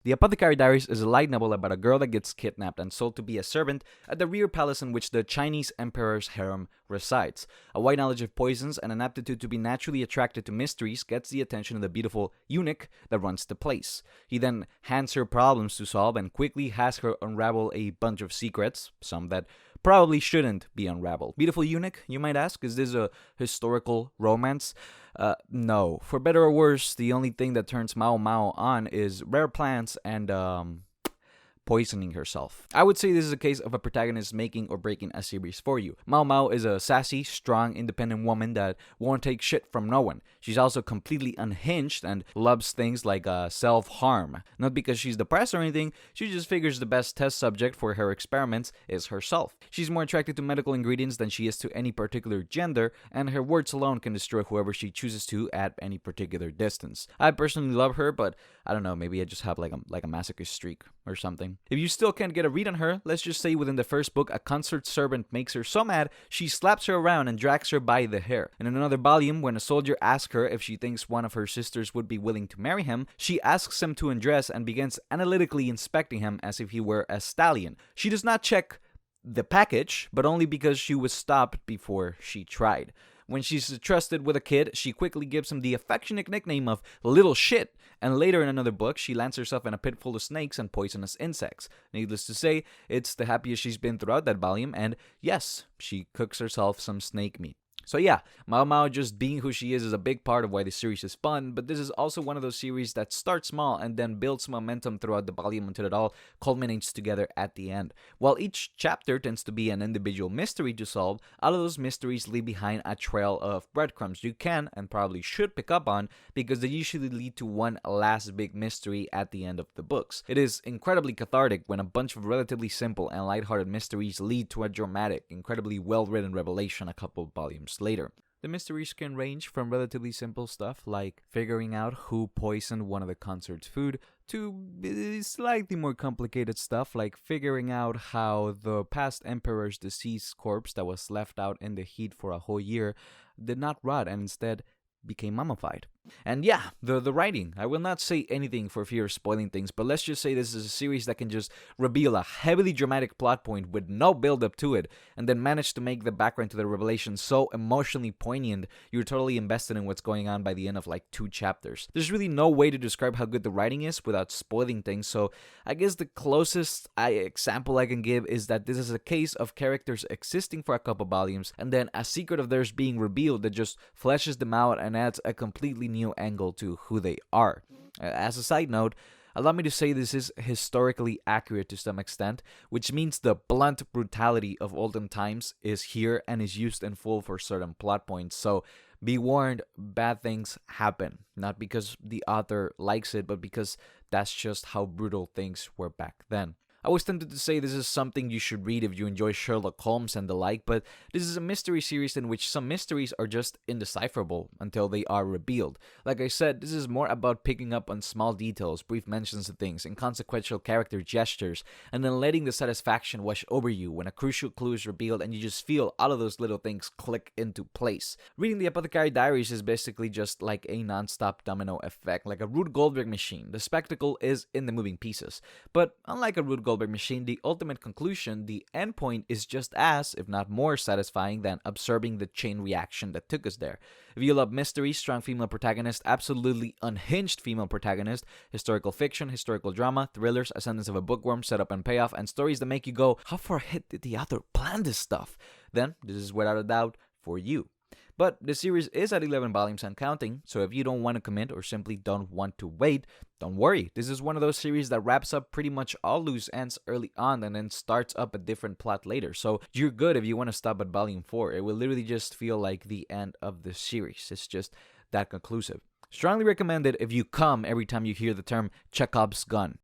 The Apothecary Diaries is a light novel about a girl that gets kidnapped and sold to be a servant at the rear palace in which the Chinese emperor's harem resides. A wide knowledge of poisons and an aptitude to be naturally attracted to mysteries gets the attention of the beautiful eunuch that runs the place. He then hands her problems to solve and quickly has her unravel a bunch of secrets, some that probably shouldn't be unraveled. Beautiful eunuch, you might ask, is this a historical romance? No. For better or worse, the only thing that turns Mao Mao on is rare plants and poisoning herself. I would say this is a case of a protagonist making or breaking a series for you. Mao Mao is a sassy, strong, independent woman that won't take shit from no one. She's also completely unhinged and loves things like self-harm. Not because she's depressed or anything, she just figures the best test subject for her experiments is herself. She's more attracted to medical ingredients than she is to any particular gender, and her words alone can destroy whoever she chooses to at any particular distance. I personally love her, but I don't know, maybe I just have like a masochist streak or something. If you still can't get a read on her, let's just say within the first book, a concert servant makes her so mad, she slaps her around and drags her by the hair. And in another volume, when a soldier asks her if she thinks one of her sisters would be willing to marry him, she asks him to undress and begins analytically inspecting him as if he were a stallion. She does not check the package, but only because she was stopped before she tried. When she's trusted with a kid, she quickly gives him the affectionate nickname of Little Shit, and later in another book, she lands herself in a pit full of snakes and poisonous insects. Needless to say, it's the happiest she's been throughout that volume, and yes, she cooks herself some snake meat. So yeah, Mao Mao just being who she is a big part of why the series is fun, but this is also one of those series that starts small and then builds momentum throughout the volume until it all culminates together at the end. While each chapter tends to be an individual mystery to solve, all of those mysteries leave behind a trail of breadcrumbs you can and probably should pick up on because they usually lead to one last big mystery at the end of the books. It is incredibly cathartic when a bunch of relatively simple and lighthearted mysteries lead to a dramatic, incredibly well-written revelation a couple of volumes later. The mysteries can range from relatively simple stuff like figuring out who poisoned one of the concert's food to slightly more complicated stuff like figuring out how the past emperor's deceased corpse that was left out in the heat for a whole year did not rot and instead became mummified. And yeah, the writing. I will not say anything for fear of spoiling things, but let's just say this is a series that can just reveal a heavily dramatic plot point with no build-up to it, and then manage to make the background to the revelation so emotionally poignant, you're totally invested in what's going on by the end of like 2 chapters. There's really no way to describe how good the writing is without spoiling things, so I guess the closest example I can give is that this is a case of characters existing for a couple volumes, and then a secret of theirs being revealed that just fleshes them out and adds a completely new angle to who they are. As a side note, allow me to say this is historically accurate to some extent, which means the blunt brutality of olden times is here and is used in full for certain plot points. So be warned, bad things happen. Not because the author likes it, but because that's just how brutal things were back then. I was tempted to say this is something you should read if you enjoy Sherlock Holmes and the like, but this is a mystery series in which some mysteries are just indecipherable until they are revealed. Like I said, this is more about picking up on small details, brief mentions of things, inconsequential character gestures, and then letting the satisfaction wash over you when a crucial clue is revealed and you just feel all of those little things click into place. Reading the Apothecary Diaries is basically just like a non-stop domino effect, like a Rube Goldberg machine. The spectacle is in the moving pieces, but unlike a Rube Goldberg machine, the ultimate conclusion, the endpoint, is just as, if not more, satisfying than observing the chain reaction that took us there. If you love mystery, strong female protagonist, absolutely unhinged female protagonist, historical fiction, historical drama, thrillers, ascendance of a bookworm, setup and payoff, and stories that make you go, how far ahead did the author plan this stuff? Then, this is without a doubt for you. But the series is at 11 volumes and counting, so if you don't want to commit or simply don't want to wait, don't worry. This is one of those series that wraps up pretty much all loose ends early on and then starts up a different plot later. So you're good if you want to stop at volume 4. It will literally just feel like the end of the series. It's just that conclusive. Strongly recommended if you come every time you hear the term Chekhov's gun.